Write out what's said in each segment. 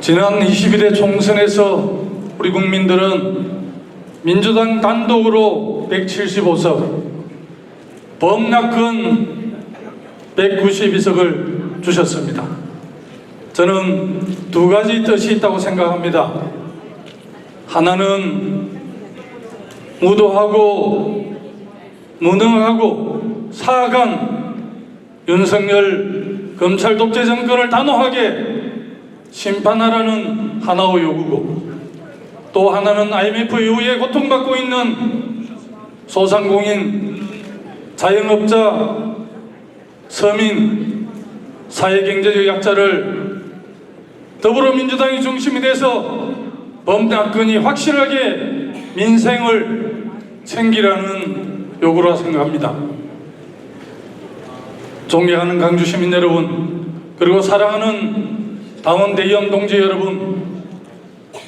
지난 21대 총선에서 우리 국민들은 민주당 단독으로 175석, 범낙은 192석을 주셨습니다. 저는 두 가지 뜻이 있다고 생각합니다. 하나는 무도하고 무능하고 사악한 윤석열 검찰 독재 정권을 단호하게 심판하라는 하나의 요구고, 또 하나는 IMF 이후에 고통받고 있는 소상공인, 자영업자, 서민, 사회경제적 약자를 더불어민주당이 중심이 돼서 범낙근이 확실하게 민생을 챙기라는 요구라 생각합니다. 존경하는 강주시민 여러분, 그리고 사랑하는 당원대의원 동지 여러분,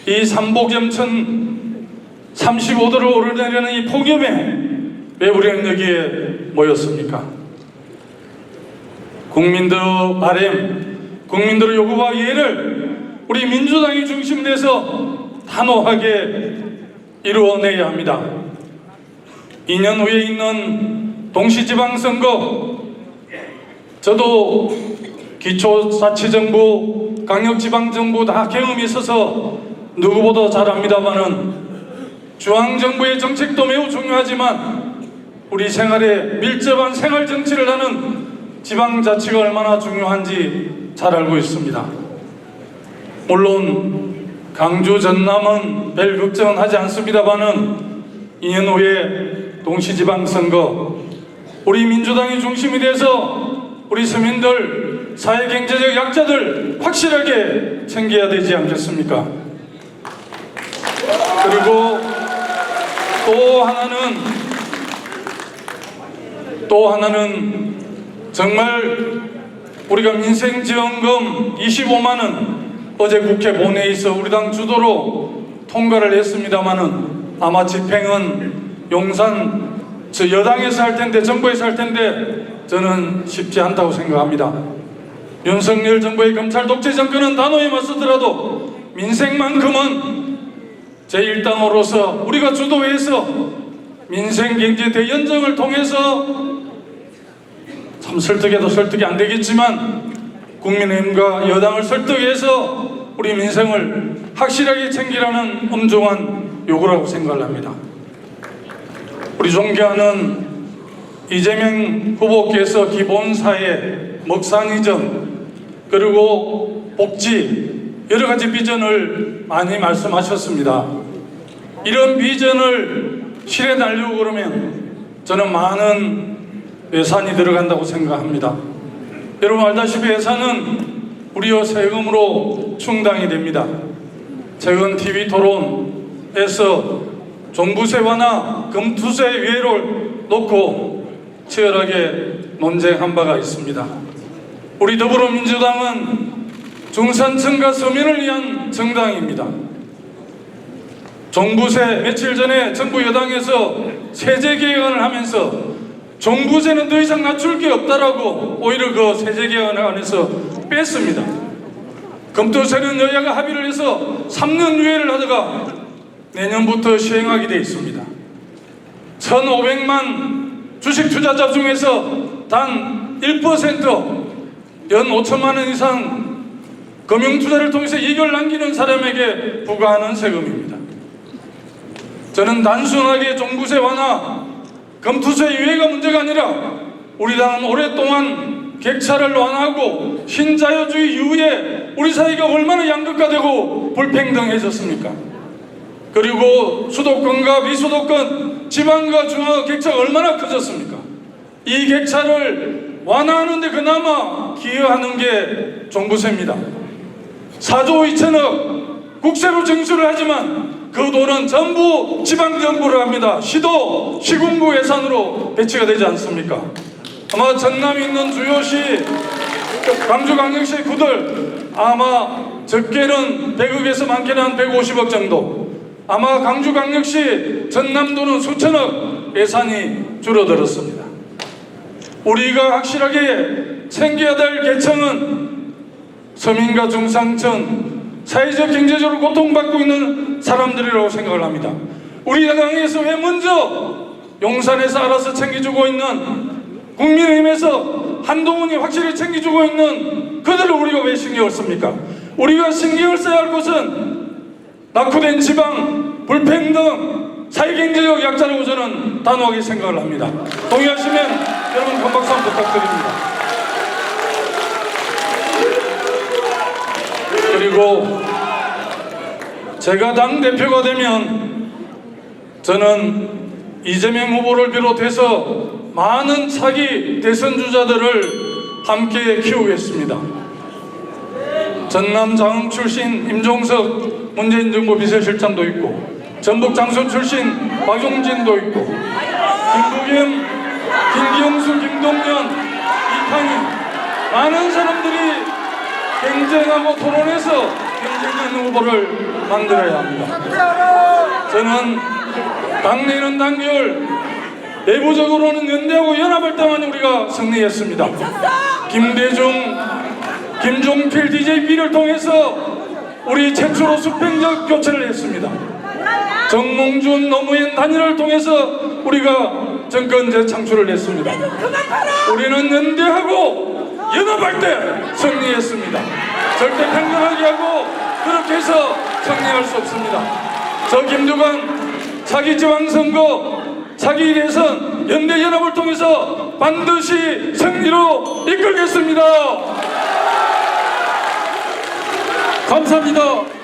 이 삼복염천 35도를 오르내리는 이 폭염에 왜 우리는 여기에 모였습니까? 국민들의 바람, 국민들의 요구와 이해를 우리 민주당이 중심돼서 단호하게 이루어내야 합니다. 2년 후에 있는 동시지방선거, 저도 기초자치정부, 강력지방정부 다 경험이 있어서 누구보다 잘 압니다만은 중앙정부의 정책도 매우 중요하지만 우리 생활에 밀접한 생활정치를 하는 지방자치가 얼마나 중요한지 잘 알고 있습니다. 물론 강주 전남은 별 걱정은 하지 않습니다만은 2년 후에 동시지방선거, 우리 민주당이 중심이 돼서 우리 서민들, 사회경제적 약자들 확실하게 챙겨야 되지 않겠습니까? 그리고 또 하나는 정말 우리가 민생지원금 25만 원 어제 국회 본회의에서 우리 당 주도로 통과를 했습니다마는 아마 집행은 용산 여당에서 할 텐데, 정부에서 할 텐데 저는 쉽지 않다고 생각합니다. 윤석열 정부의 검찰 독재 정권은 단호히 맞서더라도 민생만큼은 제1당으로서 우리가 주도해서 민생경제 대연정을 통해서 참 설득해도 설득이 안 되겠지만 국민의힘과 여당을 설득해서 우리 민생을 확실하게 챙기라는 엄중한 요구라고 생각을 합니다. 우리 존경하는 이재명 후보께서 기본사회, 먹상이전, 그리고 복지 여러 가지 비전을 많이 말씀하셨습니다. 이런 비전을 실현해 달려고 그러면 저는 많은 예산이 들어간다고 생각합니다. 여러분 알다시피 예산은 우리의 세금으로 충당이 됩니다. 최근 TV 토론에서 종부세 완화, 금투세 유예를 놓고 치열하게 논쟁한 바가 있습니다. 우리 더불어민주당은 중산층과 서민을 위한 정당입니다. 종부세, 며칠 전에 정부 여당에서 세제 개혁안을 하면서 종부세는 더 이상 낮출 게 없다라고 오히려 그 세제 개혁안을 안에서 뺐습니다. 금투세는 여야가 합의를 해서 3년 유예를 하다가 내년부터 시행하게 되어 있습니다. 1,500만 주식 투자자 중에서 단 1%, 연 5천만 원 이상 금융투자를 통해서 이익을 남기는 사람에게 부과하는 세금입니다. 저는 단순하게 종부세 완화, 금투세 유예가 문제가 아니라 우리 당은 오랫동안 객차를 완화하고 신자유주의 이후에 우리 사회가 얼마나 양극화되고 불평등해졌습니까? 그리고 수도권과 비수도권, 지방과 중앙 객차가 얼마나 커졌습니까? 이 객차를 완화하는 데 그나마 기여하는 게 종부세입니다. 4조 2천억 국세로 징수를 하지만 그 돈은 전부 지방정부를 합니다. 시도, 시군구 예산으로 배치가 되지 않습니까? 아마 전남에 있는 주요시, 광주광역시 구들 아마 적게는 100억에서 많게는 한 150억 정도, 아마 광주광역시, 전남도는 수천억 예산이 줄어들었습니다. 우리가 확실하게 챙겨야 될 계층은 서민과 중상층, 사회적 경제적으로 고통받고 있는 사람들이라고 생각을 합니다. 우리 야당에서 왜 먼저 용산에서 알아서 챙겨주고 있는, 국민의힘에서 한동훈이 확실히 챙겨주고 있는 그들을 우리가 왜 신경을 씁니까? 우리가 신경을 써야 할 것은 낙후된 지방, 불평등, 사회경제적 약자라고 저는 단호하게 생각을 합니다. 동의하시면 여러분 큰 박수 한번 부탁드립니다. 그리고 제가 당대표가 되면 저는 이재명 후보를 비롯해서 많은 차기 대선 주자들을 함께 키우겠습니다. 전남 장흥 출신 임종석 문재인 정부 비서실장도 있고, 전북 장수 출신 박용진도 있고, 김부겸, 김경수, 김동연, 이탄희, 많은 사람들이 경쟁하고 토론해서 경쟁하는 후보를 만들어야 합니다. 저는 당내는 단결, 내부적으로는 연대하고 연합할 때만 우리가 승리했습니다. 김대중, 김종필, DJP를 통해서 우리 최초로 수평적 교체를 했습니다. 정몽준, 노무현 단일을 통해서 우리가 정권 재창출을 했습니다. 우리는 연대하고 연합할 때 승리했습니다. 절대 평등하게 하고 그렇게 해서 승리할 수 없습니다. 저 김두관 차기 지방선거, 차기 대선, 연대 연합을 통해서 반드시 승리로 이끌겠습니다. 감사합니다.